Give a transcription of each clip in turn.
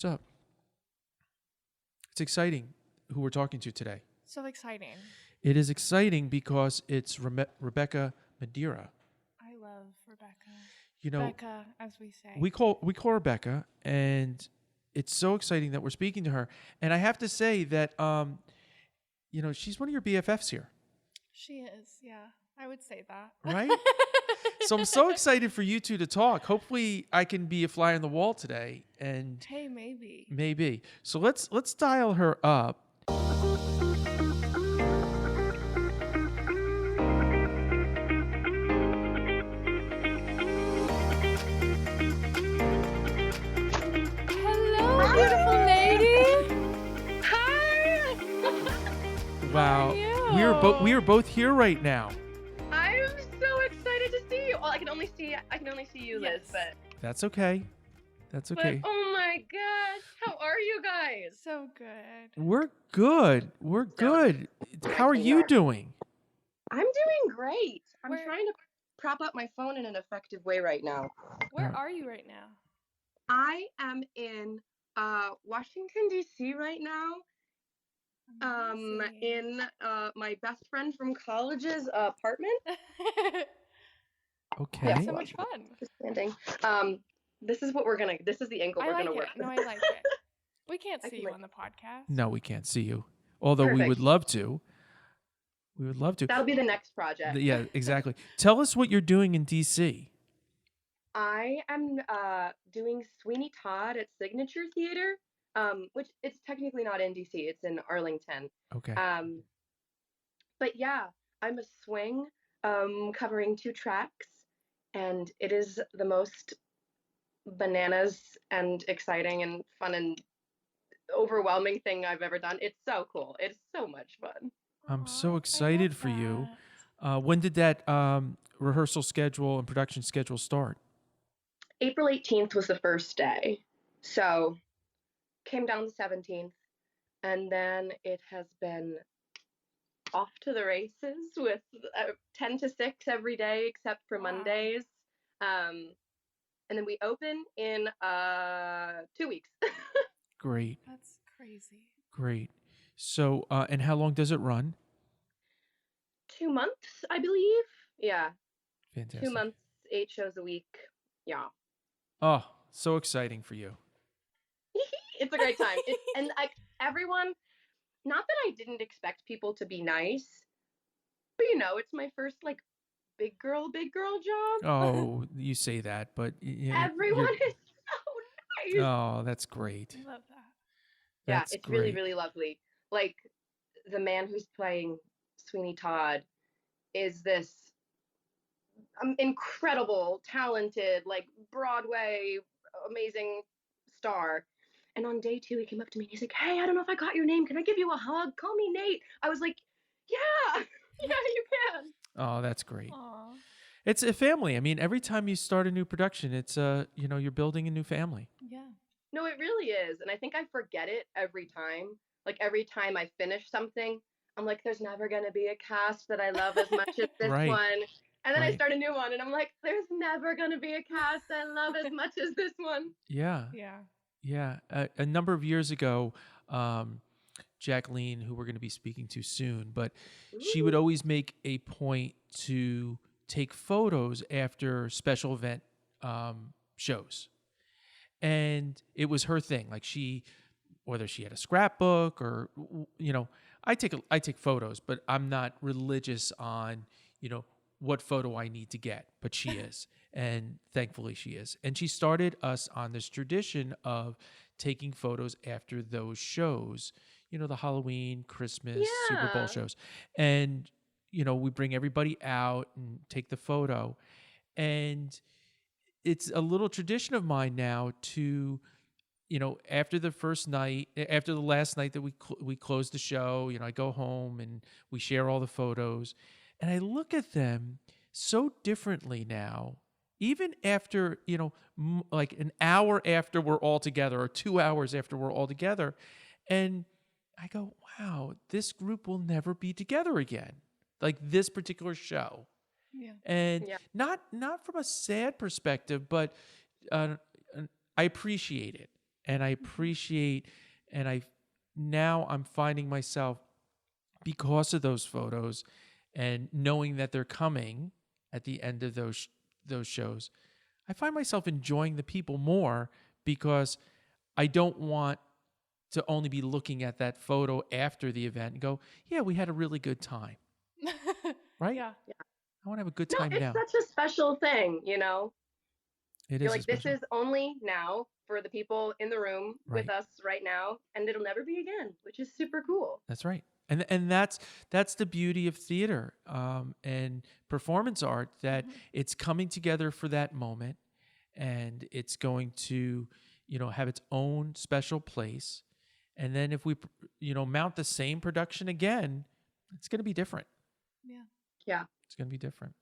What's up? It's exciting who we're talking to today. So exciting. It is exciting because it's Rebecca Madeira. I love Rebecca. You know, Becca, as we say. we call her Becca, and it's so exciting that we're speaking to her. And I have to say that she's one of your BFFs here, She is, yeah. I would say that. right? So I'm so excited for you two to talk. Hopefully, I can be a fly on the wall today, and Hey, maybe. maybe. So let's dial her up. Hello, beautiful lady. Hi! Wow, How are we you? are both here right now. I'm so excited to see you. Well, I can only see you, Liz, Yes. That's okay. That's okay. oh my gosh, how are you guys? So good. We're good. We're good. How are you doing? I'm doing great. I'm Where- trying to prop up my phone in an effective way right now. Where are you right now? I am in Washington D.C. right now. Amazing. In my best friend from college's apartment. Okay. That's so much fun. Just standing. This is the angle we're gonna work with. No, I like it. We can't I see can you like- on the podcast. No, we can't see you. Although we would Perfect. love to. We would love to. That'll be the next project. Yeah, exactly. Tell us what you're doing in DC. I am doing Sweeney Todd at Signature Theater, which it's technically not in DC, it's in Arlington. Okay. But yeah, I'm a swing covering 2 tracks, and it is the most bananas and exciting and fun and overwhelming thing I've ever done. It's so cool. It's so much fun. I'm Aw, so I excited love for you. that. When did that rehearsal schedule and production schedule start? April 18th was the first day. So came down the 17th, and then it has been off to the races with 10 to 6 every day except for Wow. Mondays. And then we open in 2 weeks. Great. That's crazy. Great. So, and how long does it run? 2 months, I believe. Yeah, 2 Fantastic. months, 8 shows a week. Yeah. Oh, so exciting for you. It's a great time. And like everyone, not that I didn't expect people to be nice, but it's my first like big girl job. Oh, you say that, but Everyone is so nice. Oh, that's great. I love that. Yeah, That's it's great. really, really lovely. Like the man who's playing Sweeney Todd is this incredible, talented, like Broadway, amazing star. And on day 2, he came up to me and he's like, "Hey, I don't know if I got your name. Can I give you a hug? Call me Nate." I was like, "Yeah, yeah, you can." Oh, that's great. Aw. It's a family. I mean, every time you start a new production, it's you're building a new family. Yeah. No, it really is. And I think I forget it every time. Like every time I finish something, I'm like, there's never going to be a cast that I love as much as this Right. one. And then I Right. start a new one and I'm like, there's never going to be a cast I love as much as this one. Yeah. Yeah. Yeah. A number of years ago, Jacqueline, who we're going to be speaking to soon, but she would always make a point to take photos after special event shows. And it was her thing. Like whether she had a scrapbook or, I take photos, but I'm not religious on, what photo I need to get, but she is. And thankfully she is. And she started us on this tradition of taking photos after those shows, the Halloween, Christmas, Super Bowl Yeah. shows. And, we bring everybody out and take the photo. And it's a little tradition of mine now to, after the last night that we close the show, I go home and we share all the photos, and I look at them so differently now. Even after, like an hour after we're all together or 2 hours after we're all together, and I go, wow, this group will never be together again. Like this particular show. Yeah. And Yeah. not from a sad perspective, but I appreciate it. and I Mhm. appreciate, and now I'm finding myself, because of those photos and knowing that they're coming at the end of those shows, I find myself enjoying the people more because I don't want to only be looking at that photo after the event and go, yeah, we had a really good time, right? Yeah. Yeah. I want to have a good No, time it's now. such a special thing, you know? It You're is a like, this special, is only now for the people in the room with right? us right now, and it'll never be again, which is super cool. That's right. And that's the beauty of theater, and performance art, that Mhm. it's coming together for that moment, and it's going to, have its own special place. And then if we, mount the same production again, it's going to be different. Yeah. Yeah. It's going to be different.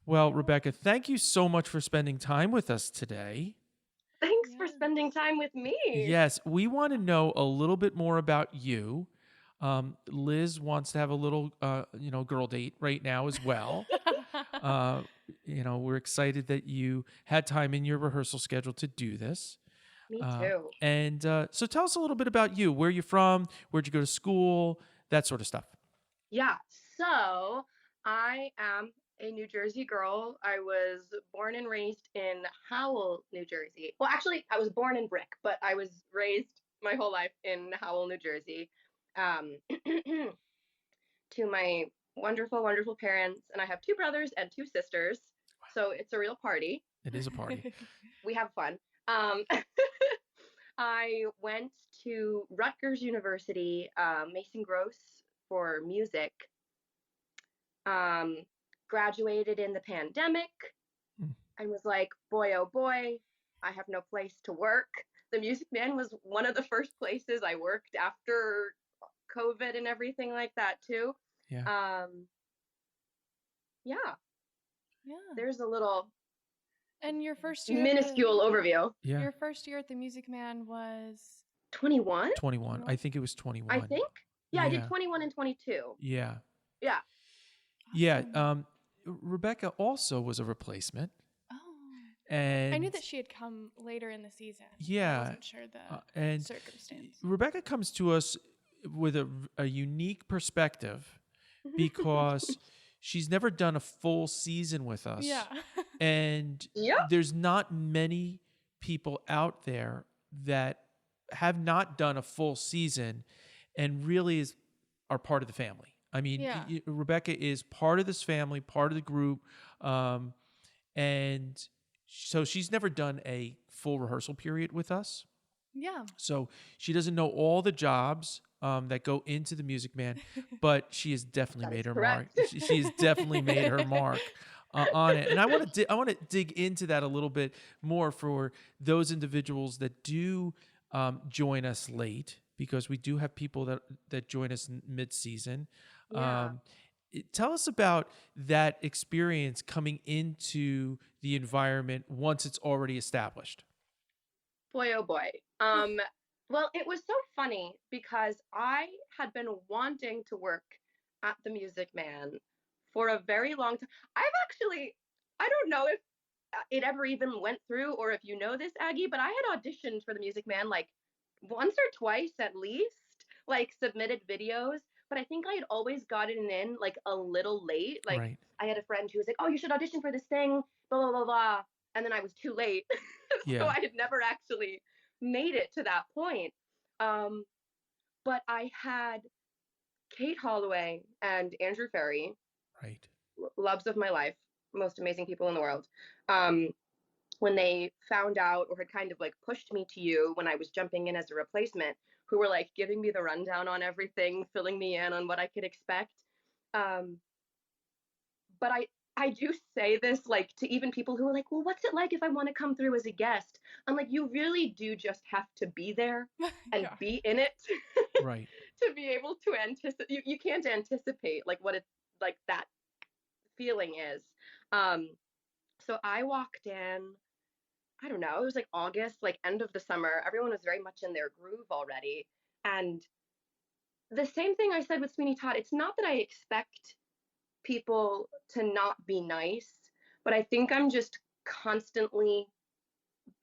Well, Cool. Rebecca, thank you so much for spending time with us today. Thanks for spending Yes. time with me. Yes, we want to know a little bit more about you. Liz wants to have a little, girl date right now as well. Uh, we're excited that you had time in your rehearsal schedule to do this. Me too. And so tell us a little bit about you. Where you from? Where'd you go to school? That sort of stuff. Yeah. So I am a New Jersey girl. I was born and raised in Howell, New Jersey. Well, actually, I was born in Brick, but I was raised my whole life in Howell, New Jersey. Um, to my wonderful, wonderful parents, and I have two brothers and two sisters. So it's a real party. It is a party. We have fun. Um, I went to Rutgers University, Mason Gross for music. Um, Graduated in the pandemic Mm. and was like, boy, oh boy, I have no place to work. The Music Man was one of the first places I worked after COVID and everything like that too. Yeah. Um, yeah, Yeah. there's a little And your first year at the minuscule overview. Yeah. your first year at the Music Man was 21, 21. I 21? think it was I 21. think. Yeah, I did Yeah. 21 and 22. Yeah. Yeah. Yeah. Awesome. Rebecca also was a replacement. Oh. I knew And that she had come later in the season. I yeah. wasn't sure the And circumstance. Rebecca comes to us with a unique perspective because she's never done a full season with Yeah. us. And Yep. there's not many people out there that have not done a full season and really are part of the family. I mean, Yeah. Rebecca is part of this family, part of the group. And so she's never done a full rehearsal period with us. Yeah. So she doesn't know all the jobs that go into the Music Man, but she has definitely That made is her mark. correct. She has definitely made her mark on it. And I want to dig into that a little bit more for those individuals that do join us late, because we do have people that join us mid season. Yeah. Tell us about that experience coming into the environment once it's already established. Boy, oh boy. Well, it was so funny because I had been wanting to work at the Music Man for a very long time. I don't know if it ever even went through or if you know this, Aggie, but I had auditioned for the Music Man like once or twice at least, like submitted videos. But I think I had always gotten in like a little late. Like Right. I had a friend who was like, "Oh, you should audition for this thing," blah blah blah blah, and then I was too late, so Yeah. I had never actually made it to that point. Um, but I had Kate Holloway and Andrew Ferry, Right. loves of my life, most amazing people in the world. Um, when they found out or had kind of like pushed me to you when I was jumping in as a replacement, who were like giving me the rundown on everything, filling me in on what I could expect. Um, but I do say this like to even people who are like, well, what's it like if I want to come through as a guest? I'm like, you really do just have to be there and Yeah. be in it Right. to be able to anticipate. You can't anticipate like what it's like that feeling is. Um, so I walked in, I don't know, it was like August, like end of the summer. Everyone was very much in their groove already. And the same thing I said with Sweeney Todd, it's not that I expect people to not be nice, but I think I'm just constantly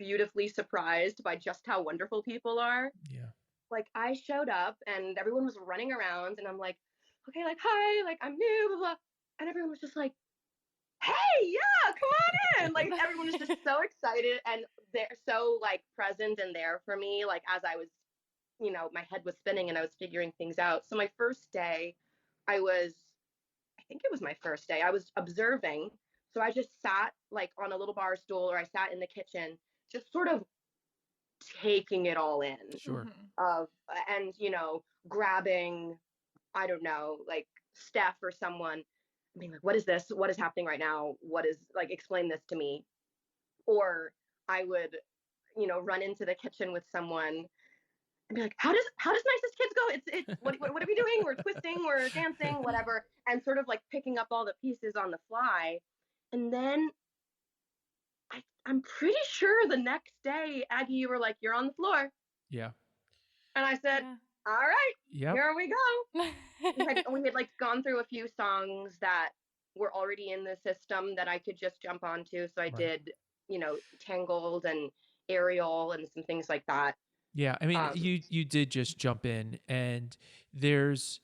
beautifully surprised by just how wonderful people are. Yeah. Like I showed up and everyone was running around and I'm like, okay, like hi, like I'm new, blah blah. And everyone was just like, hey, yeah, come on in. Like everyone was just so excited and they're so like present and there for me, like as I was, my head was spinning and I was figuring things out. So my first day, I was, I think it was my first day, I was observing. So I just sat like on a little bar stool or I sat in the kitchen, just sort of taking it all in Sure. of, and, grabbing, I don't know, like Steph or someone, being like, what is this? What is happening right now? What is like, explain this to me. Or I would, run into the kitchen with someone and be like, how does nicest kids go? It's what are we doing? We're twisting, we're dancing, whatever, and sort of like picking up all the pieces on the fly. And then I'm pretty sure the next day, Aggie, you were like, you're on the floor. Yeah. And I said, Yeah. all right, Yep. here we go. We had like gone through a few songs that were already in the system that I could just jump onto. So I Right. did, Tangled and Aerial and some things like that. Yeah. I mean, Um, you did just jump in, and there's,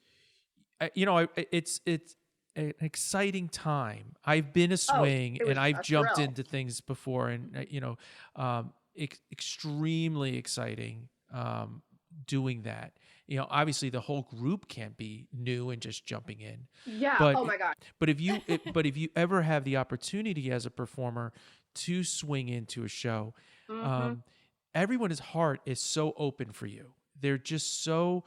it's an exciting time. I've been a oh, swing it and was I've a jumped thrill. into things before, and extremely exciting doing that. Obviously the whole group can't be new and just jumping in, Yeah. but Oh my God. but if you ever have the opportunity as a performer to swing into a show, Mm-hmm. um, everyone's heart is so open for you. They're just so,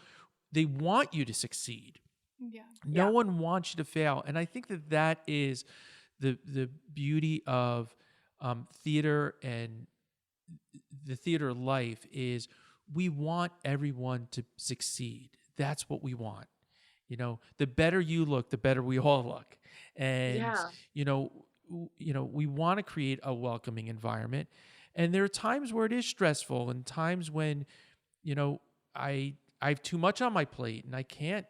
they want you to succeed. Yeah. No Yeah. one wants you to fail, and I think that is the beauty of theater and the theater life is we want everyone to succeed. That's what we want. The better you look, the better we all look. And Yeah. we want to create a welcoming environment. And there are times where it is stressful and times when, you know, I have too much on my plate and I can't,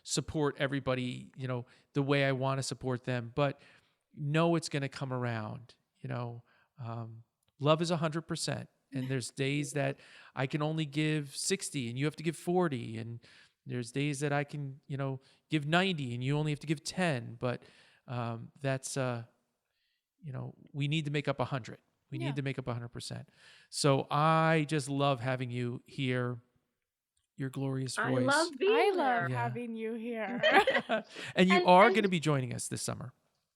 support everybody, the way I want to support them, but know it's going to come around, you know. Um, Love is 100%. And there's days that I can only give 60 and you have to give 40. And there's days that I can, give 90 and you only have to give 10. But that's, we need to make up 100. We Yeah. need to make up 100%. So I just love having you here, your glorious I love voice. being I love here. Yeah. having you here. And you And are going and to be joining us this summer.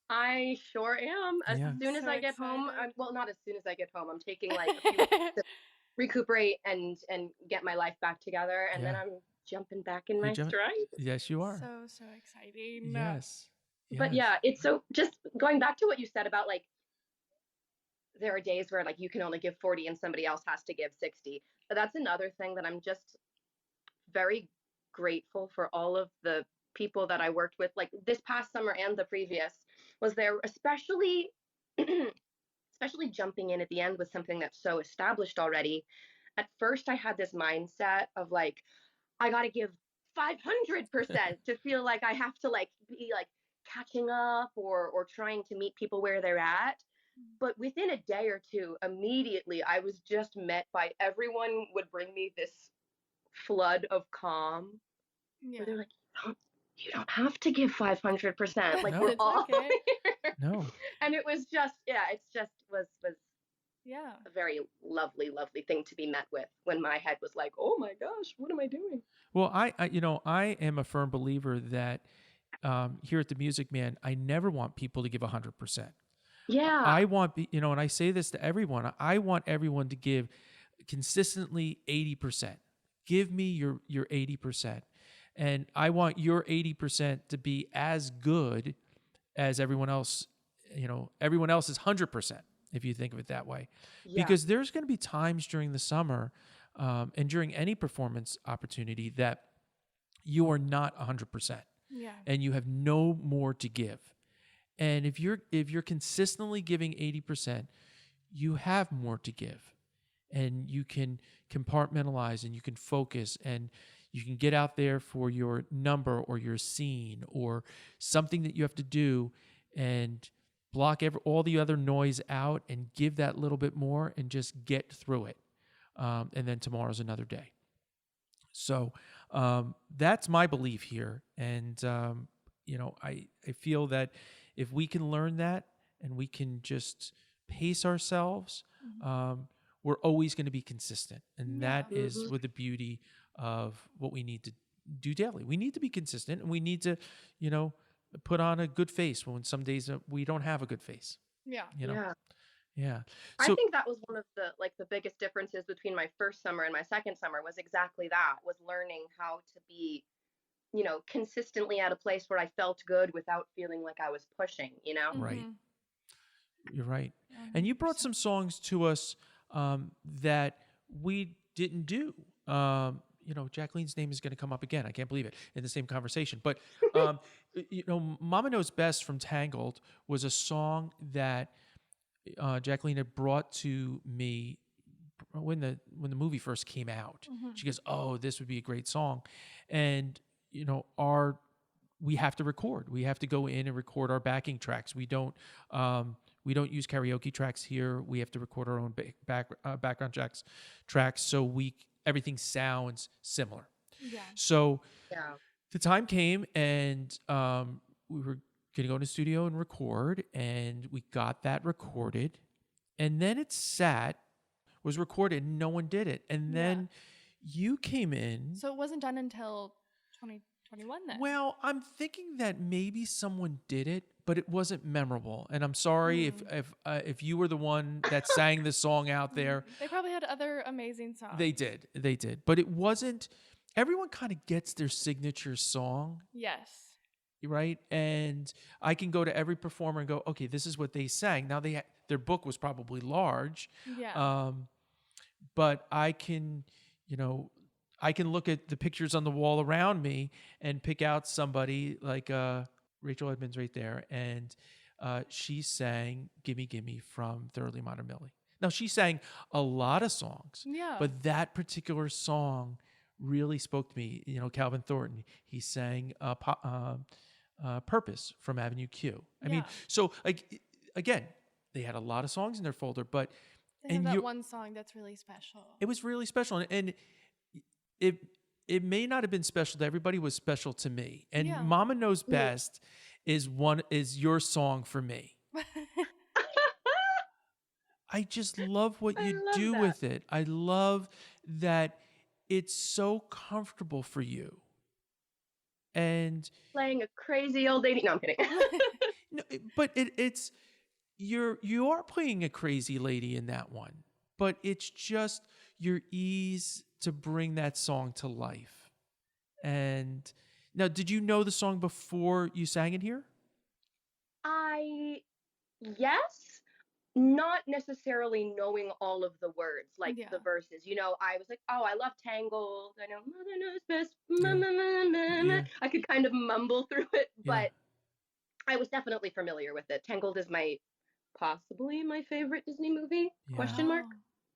I sure am. As Yeah. I'm soon as so I get home, excited. well, not as soon as I get home. I'm taking like a few weeks to recuperate and get my life back together, and then Yeah. I'm jumping back in You my jump. stride. Yes, you are. So exciting. Yes. But Yes. yeah, it's so just going back to what you said about like there are days where like you can only give 40 and somebody else has to give 60. That's another thing that I'm just very grateful for all of the people that I worked with like this past summer and the previous was there especially especially jumping in at the end with something that's so established already. At first I had this mindset of like I got to give 500% to feel like I have to like be like catching up or trying to meet people where they're at. But within a day or two, immediately I was just met by everyone would bring me this flood of calm Yeah. where they're like, you don't have to give 500%. Like we're No. It's all okay. here. No. And it was just, yeah, it's just was Yeah. a very lovely, lovely thing to be met with when my head was like, oh my gosh, what am I doing? Well, I am a firm believer that here at the Music Man, I never want people to give 100%. Yeah. I want, and I say this to everyone, I want everyone to give consistently 80%. Give me your 80%. And I want your 80% to be as good as everyone else, everyone else is 100%, if you think of it that way. Yeah. Because there's going to be times during the summer and during any performance opportunity that you are not 100% Yeah. and you have no more to give. And if you're consistently giving 80%, you have more to give. And you can compartmentalize and you can focus and you can get out there for your number or your scene or something that you have to do. And block all the other noise out and give that little bit more and just get through it. And then tomorrow's another day. So that's my belief here. And, I feel that if we can learn that and we can just pace ourselves, we're always going to be consistent. And that is with the beauty of what we need to do daily. We need to be consistent, and we need to, put on a good face when some days we don't have a good face. Yeah. Yeah. I So think that was one of the biggest differences between my first summer and my second summer was exactly that, was learning how to be, consistently at a place where I felt good without feeling like I was pushing. right, you're right. And you brought some songs to us that we didn't do. Jacqueline's name is going to come up again. I can't believe it in the same conversation. But Mama Knows Best from Tangled was a song that Jacqueline had brought to me when the movie first came out. She goes, "Oh, this would be a great song," and we have to record. We have to go in and record our backing tracks. We don't use karaoke tracks here. We have to record our own background tracks, so everything sounds similar. Yeah. So Yeah. the time came, and we were going to go in the studio and record, and we got that recorded, and then it was recorded, and no one did it, and then you came in. So it wasn't done until 2021 then? Well, I'm thinking that maybe someone did it, but it wasn't memorable, and I'm sorry if you were the one that sang the song out there. They probably had other amazing songs. They did, but it wasn't. Everyone kind of gets their signature song. Yes. Right? And I can go to every performer and go, okay, this is what they sang. Now their book was probably large. Yeah. But I can look at the pictures on the wall around me and pick out somebody like Rachel Edmonds right there. And she sang Gimme Gimme from Thoroughly Modern Millie. Now, she sang a lot of songs. Yeah. But that particular song really spoke to me. Calvin Thornton, he sang Purpose from Avenue Q. I mean, so again, they had a lot of songs in their folder, but they have that one song that's really special. It was really special, and it may not have been special to everybody. It was special to me. And Mama Knows Best is your song for me. I just love what you do with it. I love that it's so comfortable for you. And playing a crazy old lady. No, I'm kidding. No, but it's you are playing a crazy lady in that one, but it's just your ease to bring that song to life. And now, did you know the song before you sang it here? Yes, not necessarily knowing all of the words, like the verses. I was like, oh, I love Tangled. I know Mother Knows Best. I could kind of mumble through it, but I was definitely familiar with it. Tangled is possibly my favorite Disney movie? Question mark.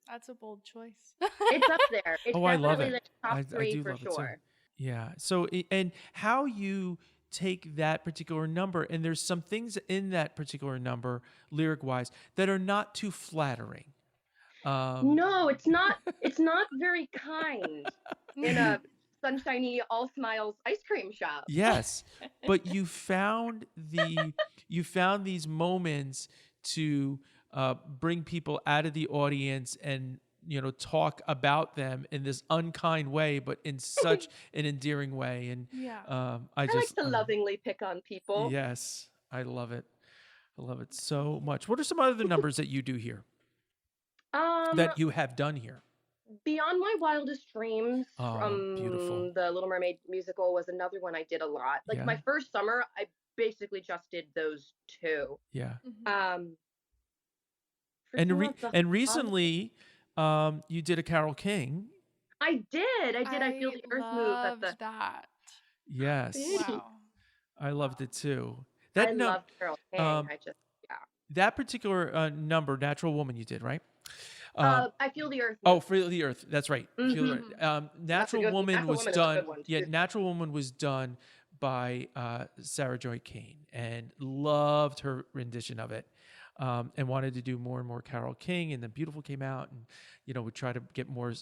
That's a bold choice. It's up there. It's I love definitely it. the top I three do for love it too. sure. Yeah. So, and how you take that particular number, and there's some things in that particular number, lyric-wise, that are not too flattering. No, it's not. It's not very kind in a sunshiny, all smiles ice cream shop. Yes, but you found these moments to bring people out of the audience and talk about them in this unkind way, but in such an endearing way. And I like to lovingly pick on people. Yes, I love it. I love it so much. What are some other numbers that you do here? That you have done here? Beyond My Wildest Dreams from beautiful. the Little Mermaid musical was another one I did a lot. Like my first summer, I basically just did those two. Yeah. And recently, you did a Carole King. I did. I Feel the Earth Move at the. That. Yes. Wow. I loved it too. I loved Carole King. That particular number, Natural Woman, you did, right? I Feel the Earth. Oh, Feel the Earth. That's right. Feel the Earth. Natural Woman was done. Natural Woman was done by Sarah Joy Kane and loved her rendition of it. And wanted to do more and more Carole King, and then Beautiful came out, and we try to get more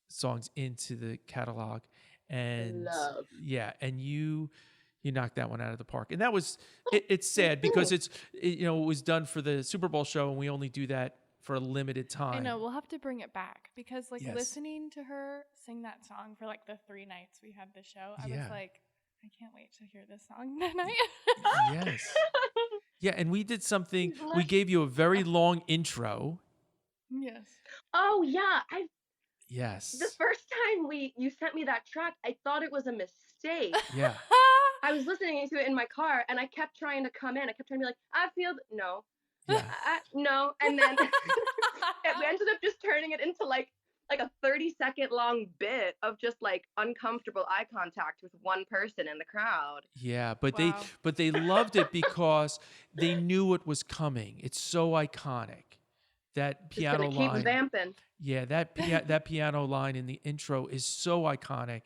songs into the catalog. And Love. yeah, and you knocked that one out of the park. And that was it's sad because it was done for the Super Bowl show, and we only do that for a limited time. I know, we'll have to bring it back because Yes. listening to her sing that song for the 3 nights we had the show, I was like, I can't wait to hear this song tonight. Yes. Yeah, and we did something. We gave you a very long intro. Yes. Oh yeah, Yes. the first time you sent me that track, I thought it was a mistake. Yeah. I was listening to it in my car, and I kept trying to come in. I kept trying to be like, I feel no, Yeah. no, and then we ended up just turning it into like a 30-second long bit of just uncomfortable eye contact with one person in the crowd. Yeah, but Wow. they loved it because they knew it was coming. It's so iconic. That piano just gonna line. keep vamping. Yeah, that piano line in the intro is so iconic,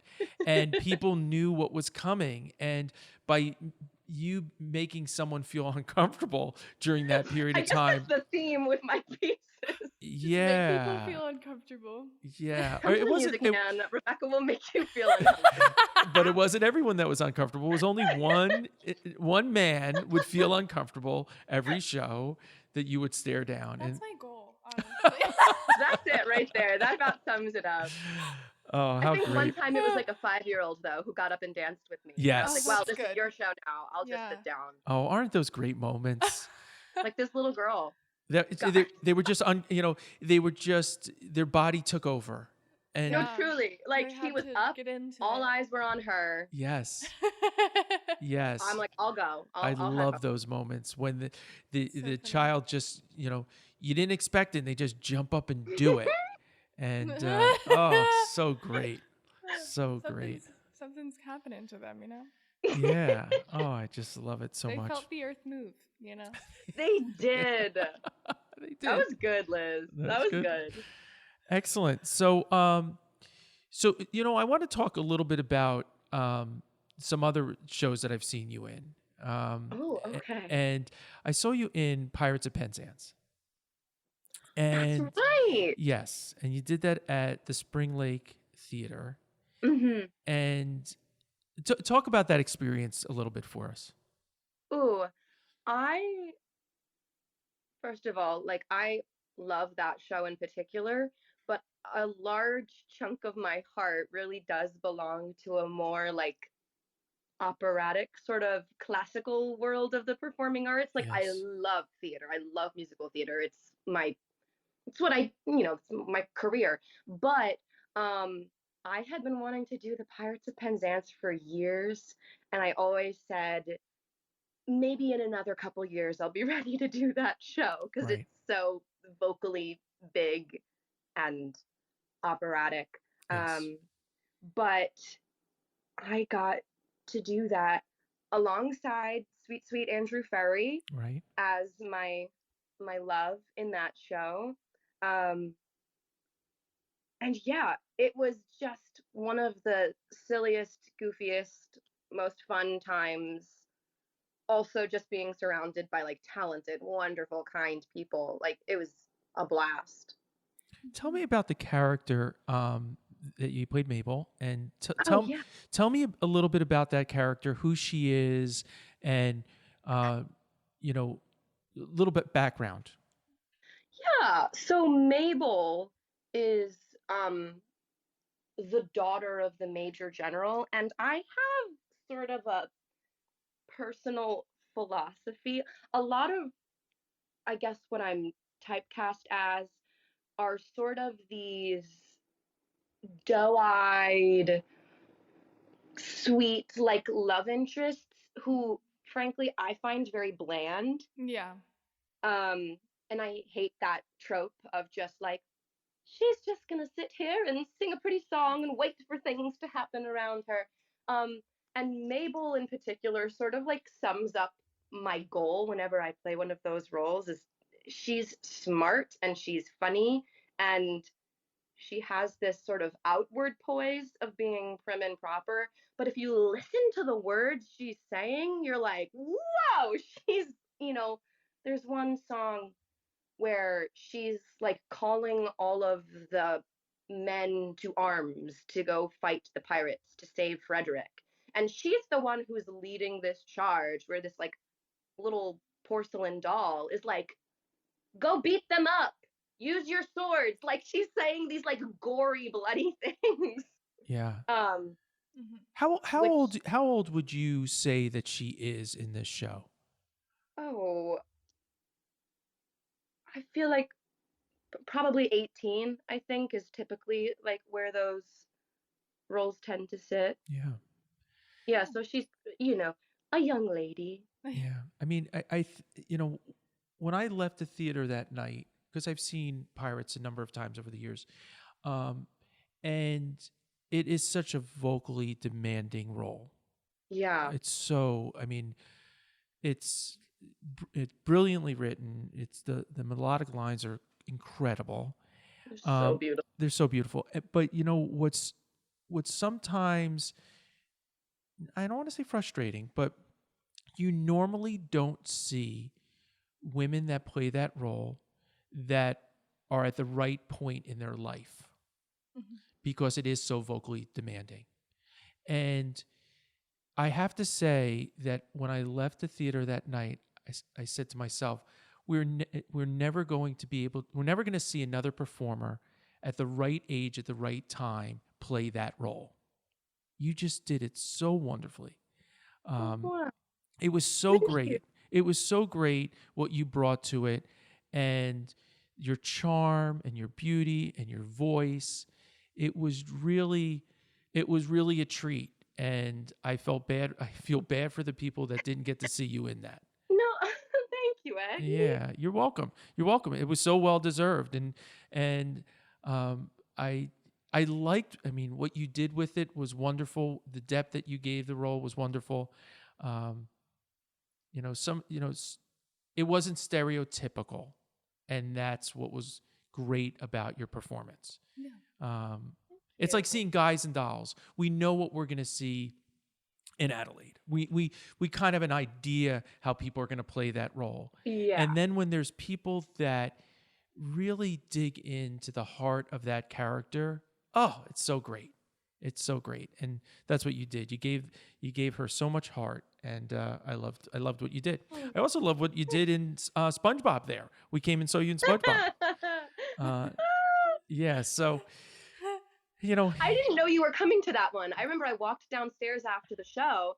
and people knew what was coming. And by you making someone feel uncomfortable during that period of time, I guess that's the theme with my pieces. yeah, Make people feel uncomfortable. Yeah, Come it to the wasn't. music, man. Rebecca will make you feel uncomfortable. But it wasn't everyone that was uncomfortable. It was only one man would feel uncomfortable every show that you would stare down. That's and my goal, honestly. That's it right there. That about sums it up. Oh, how I think great! one time it was a 5-year-old though who got up and danced with me. Yes. I was like, "Wow, That's this is good. your show now. I'll just Yeah. sit down." Oh, aren't those great moments? Like this little girl. They were just they were just their body took over, and No, truly. Like They she had was to up. get into All it. eyes were on her. yes, yes. I'm like, I'll go. I I'll love head those moments when the funny. child just you didn't expect it, and they just jump up and do it, and oh, so great, so great. Something's happening to them, Yeah. Oh, I just love it so they much. felt the earth move, They did. They did. That was good, Liz. That was good. Excellent. So, I want to talk a little bit about some other shows that I've seen you in. Oh, okay. And I saw you in Pirates of Penzance. And That's right. yes, and you did that at the Spring Lake Theater. Mm-hmm. And talk about that experience a little bit for us. Ooh, first of all, I love that show in particular, but a large chunk of my heart really does belong to a more operatic sort of classical world of the performing arts. I Yes. love theater. I love musical theater. It's what it's my career. But I had been wanting to do the Pirates of Penzance for years, and I always said maybe in another couple years I'll be ready to do that show because Right. it's so vocally big and operatic. Yes. But I got to do that alongside sweet, sweet Andrew Ferry Right. as my love in that show. And yeah, it was just one of the silliest, goofiest, most fun times. Also, just being surrounded by talented, wonderful, kind people. It was a blast. Tell me about the character that you played, Mabel, and Oh yeah. tell me a little bit about that character, who she is, and a little bit background. Yeah. So Mabel is the daughter of the Major General, and I have sort of a personal philosophy. A lot of, I guess, what I'm typecast as are sort of these doe-eyed, sweet, love interests who, frankly, I find very bland. Yeah. And I hate that trope of just she's just gonna sit here and sing a pretty song and wait for things to happen around her. And Mabel in particular sort of sums up my goal whenever I play one of those roles is she's smart and she's funny and she has this sort of outward poise of being prim and proper, but if you listen to the words she's saying, you're like, whoa, she's, you know, there's one song where she's like calling all of the men to arms to go fight the pirates to save Frederick. And she's the one who's leading this charge where this like little porcelain doll is like, go beat them up. Use your swords. Like she's saying these like gory, bloody things. Yeah. Um, Mhm. which How old would you say that she is in this show? oh, I feel like probably 18, I think, is typically like where those roles tend to sit. Yeah. Yeah, so she's, you know, a young lady. Yeah. I mean, when I left the theater that night, because I've seen Pirates a number of times over the years, um, and it is such a vocally demanding role. Yeah, It's so, I mean, it's it's brilliantly written. It's the melodic lines are incredible. they're so Um, beautiful. they're so beautiful. But you know what's sometimes, I don't want to say frustrating, but you normally don't see women that play that role that are at the right point in their life Mhm. because it is so vocally demanding. And I have to say that when I left the theater that night, I said to myself, we're never going to be able, we're never going to see another performer at the right age at the right time play that role. You just did it so wonderfully. Oh, Um, wow. it was so Thank you. great. It was so great what you brought to it, and your charm and your beauty and your voice. It was really, it was really a treat. And I felt bad. I feel bad for the people that didn't get to see you in that. No, thank you, Aggie. Yeah, you're welcome. You're welcome. It was so well deserved, and um, I I liked. I mean, what you did with it was wonderful. The depth that you gave the role was wonderful. Um, it wasn't stereotypical, and that's what was great about your performance. Yeah. Um, it's You. like seeing Guys and Dolls. We know what we're going to see in Adelaide. We kind of have an idea how people are going to play that role. Yeah. And then when there's people that really dig into the heart of that character, oh, it's so great. It's so great. And that's what you did. You gave her so much heart, and I loved what you did. Oh. I also love what you did in SpongeBob there. We came and saw you in SpongeBob. Uh yeah, so you know, I didn't know you were coming to that one. I remember I walked downstairs after the show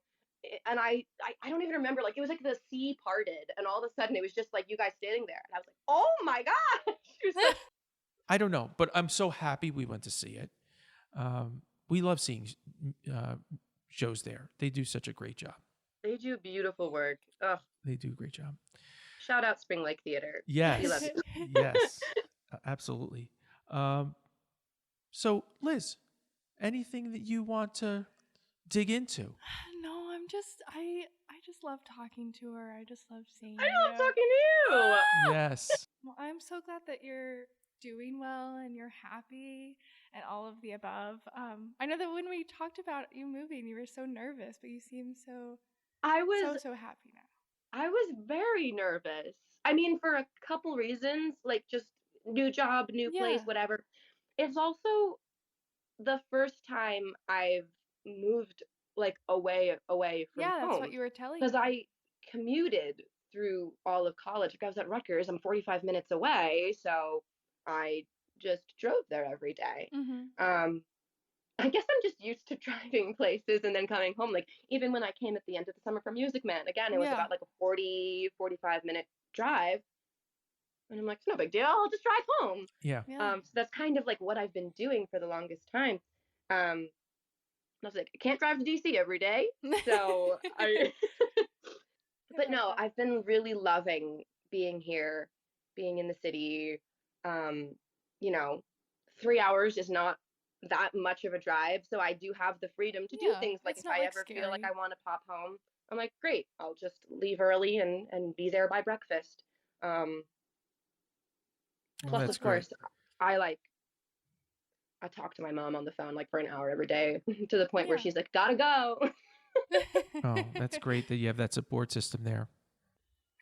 and I don't even remember, like it was like the sea parted and all of a sudden it was just like you guys standing there and I was like, "Oh my gosh." You're so I don't know, but I'm so happy we went to see it. We love seeing uh, shows there. They do such a great job. they do beautiful work. Ugh. They do a great job. Shout out Spring Lake Theater. We love Yes, you. yes, absolutely. Um, so, Liz, anything that you want to dig into? No, I just love talking to her. I just love seeing I love you. talking to you. Yes. Well, I'm so glad that you're doing well and you're happy and all of the above. I know that when we talked about you moving, you were so nervous, but you seem so I was so happy now. I was very nervous. I mean, for a couple reasons, like just new job, new place, Yeah. whatever. It's also the first time I've moved like away from Yeah, that's what home you were telling because me. I commuted through all of college. Like I was at Rutgers, I'm 45 minutes away, so I just drove there every day. Mhm. Um, I guess I'm just used to driving places and then coming home. Like even when I came at the end of the summer from Music Man, again, it was Yeah. about like a 45-minute drive. And I'm like, it's no big deal. I'll just drive home. Yeah. Yeah. So that's kind of like what I've been doing for the longest time. Um, I was like, I can't drive to DC every day. So I, I but love no, that. I've been really loving being here, being in the city. Um, you know, 3 hours is not that much of a drive. So I do have the freedom to do Yeah, things like it's if not I like ever feel like scary. I want to pop home, I'm like, great, I'll just leave early and be there by breakfast. Um, Well, plus, that's of great. course, I like I talk to my mom on the phone like for an hour every day to the point where Yeah. she's like, gotta go. Oh, that's great that you have that support system there.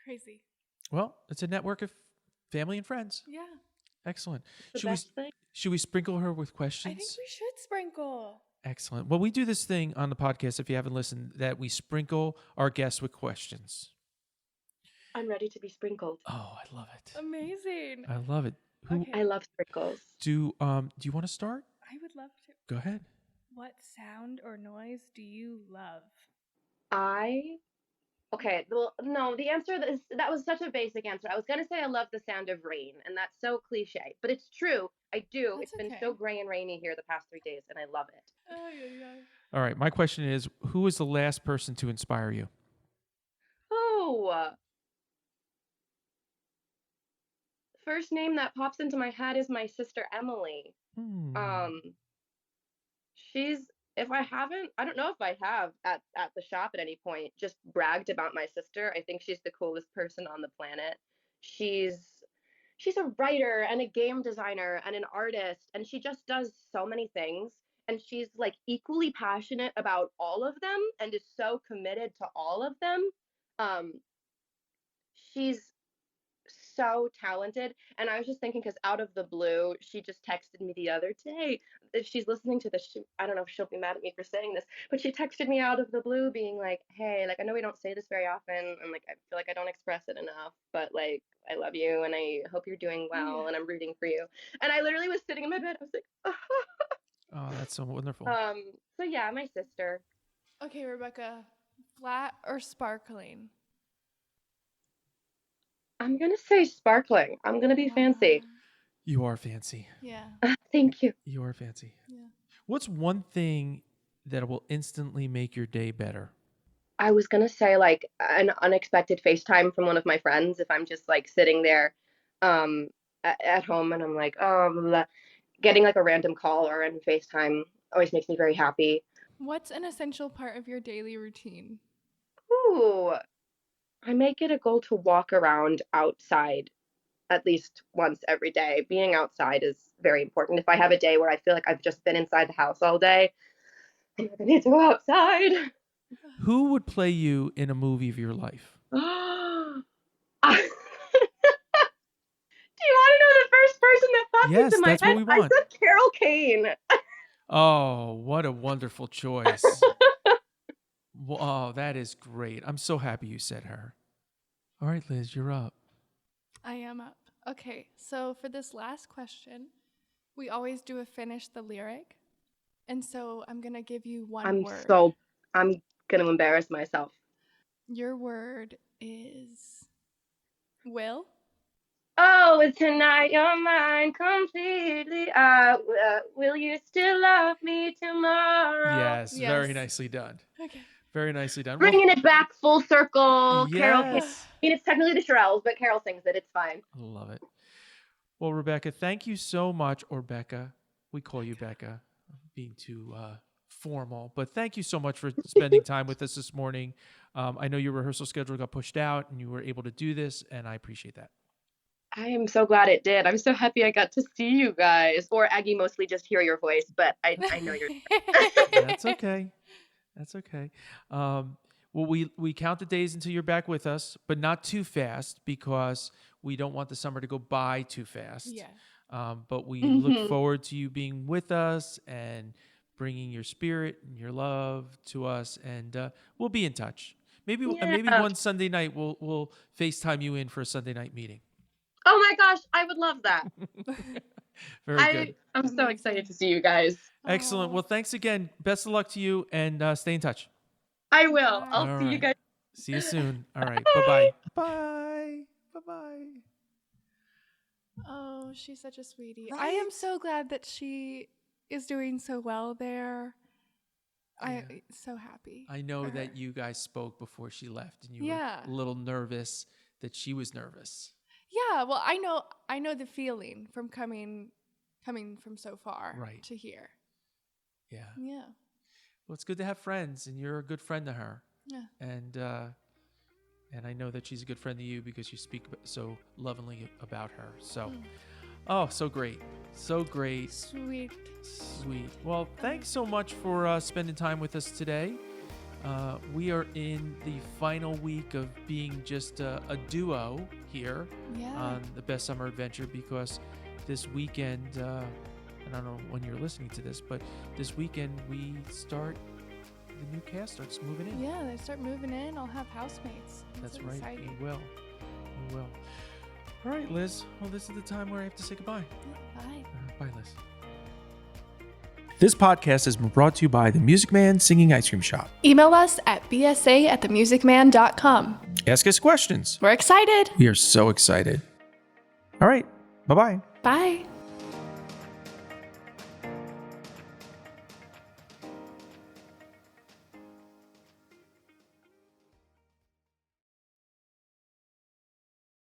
Crazy. Well, it's a network of family and friends. Yeah. Excellent. The Should we best thing. should we sprinkle her with I think questions? we should sprinkle. Excellent. Well, we do this thing on the podcast, if you haven't listened, that we sprinkle our guests with questions. I'm ready to be sprinkled. Oh, I love it. Amazing. I love it. Who Okay. I love sprinkles. do you want to start? I would love to. Go ahead. What sound or noise do you love? I Okay, well, no, the answer that was such a basic answer. I was gonna say I love the sound of rain, and that's so cliche, but it's true. I do. That's It's been okay. so gray and rainy here the past 3 days, and I love it. Oh, yeah. All right. My question is, who was the last person to inspire you? Oh, first name that pops into my head is my sister Emily. Hmm. She's if I haven't, I don't know if I have at the shop at any point just bragged about my sister. I think she's the coolest person on the planet. She's she's a writer and a game designer and an artist, and she just does so many things, and she's like equally passionate about all of them and is so committed to all of them. Um she's so talented. And I was just thinking, because out of the blue, she just texted me the other day. If she's listening to this, I don't know if she'll be mad at me for saying this, but she texted me out of the blue being like, hey, like, I know we don't say this very often. And like, I feel like I don't express it enough, but like, I love you and I hope you're doing well Yeah. and I'm rooting for you. And I literally was sitting in my bed. I was like, Oh, that's so wonderful. so yeah, my sister. Okay, Rebecca. Flat or sparkling? I'm going to say sparkling. I'm going to be fancy. You are fancy. Yeah. Thank you. You are fancy. Yeah. What's one thing that will instantly make your day better? I was gonna say like an unexpected FaceTime from one of my friends if I'm just like sitting there um at home and I'm like, oh, blah, blah. Getting like a random call or a FaceTime always makes me very happy. What's an essential part of your daily routine? Ooh, I make it a goal to walk around outside at least once every day. Being outside is very important. If I have a day where I feel like I've just been inside the house all day, I need to go outside. Who would play you in a movie of your life? Do you want to know the first person that popped Yes, into my that's what head? we I want. said Carol Kane. Oh, what a wonderful choice. Oh, that is great. I'm so happy you said her. All right, Liz, you're up. I am up. Okay, so for this last question, we always do a finish the lyric. And so I'm going to give you one word. I'm going to embarrass myself. Your word is will. Oh, tonight you're mine completely. Will you still love me tomorrow? Yes, Yes. very nicely done. Okay. Very nicely done. Bringing it back full circle. Carol Kane. Yes. I mean, it's technically the Shirelles, but Carol sings it. It's fine. I love it. Well, Rebecca, thank you so much, or Becca. We call you Becca, being too formal. But thank you so much for spending time with us this morning. I know your rehearsal schedule got pushed out and you were able to do this, and I appreciate that. I am so glad it did. I'm so happy I got to see you guys. Or Aggie, mostly just hear your voice, but I know you're. That's okay. That's okay. Well, we count the days until you're back with us, but not too fast because we don't want the summer to go by too fast. Yeah. But we look forward to you being with us and bringing your spirit and your love to us, and we'll be in touch. Maybe one Sunday night we'll FaceTime you in for a Sunday night meeting. Oh my gosh, I would love that. Very good. I'm so excited to see you guys. Excellent. Well, thanks again. Best of luck to you, and stay in touch. I will. I'll All see you right. guys. See you soon. All right. Bye-bye. Bye. Bye-bye. Oh, she's such a sweetie. I Right? am so glad that she is doing so well there. I'm so happy. I know for that her. you guys spoke before she left, and you Yeah. were a little nervous that she was nervous. Yeah, well, I know the feeling from coming from so far Right. to here. Yeah. Yeah. Well, it's good to have friends, and you're a good friend to her. Yeah. And I know that she's a good friend to you because you speak so lovingly about her. So, Oh, so great. So great. Sweet. Sweet. Well, thanks so much for spending time with us today. We are in the final week of being just a duo here Yeah. on the Best Summer Adventure, because this weekend, I don't know when you're listening to this, but this weekend the new cast starts moving in. Yeah, they start moving in. I'll have housemates. That's so right. exciting. We will. All right, Liz. Well, this is the time where I have to say goodbye. Bye. Bye, Liz. This podcast has been brought to you by the Music Man Singing Ice Cream Shop. Email us at bsa@themusicman.com. Ask us questions. We're excited. We are so excited. All right. Bye-bye. Bye.